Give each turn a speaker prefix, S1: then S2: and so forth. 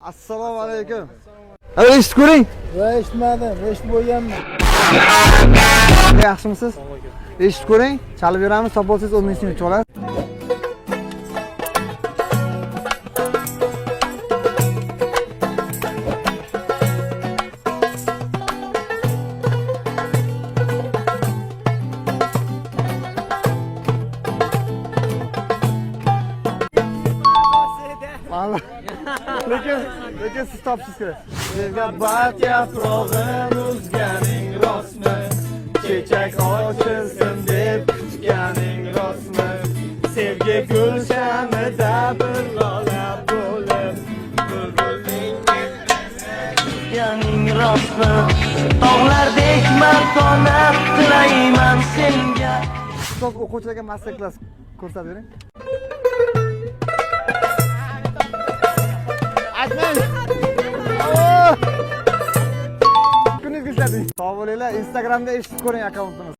S1: Assalomu alaykum. Eshitib ko'ring.
S2: Va eshitmadim, eshitib bo'lganman.
S1: Yaxshimisiz? Eshitib ko'ring. Chalib beramiz, top bo'lsangiz 10 ming so'm yutib olasiz. Lekin siz topsiz kerak. Sevga bat yaprog'im o'zganing rostmi? Chechak ochilsin deb kutganing rostmi? Sevgi gulshanida bir lola bo'lib, bulbulning
S3: kutganing rostmi? Tog'lardek matonat tilayman senga.
S1: Top o'quvchilarga master klass ko'rsatib bering. Kuningiz ishlading. Sog' bo'linglar. Instagramda eshitib ko'ring akkauntimiz.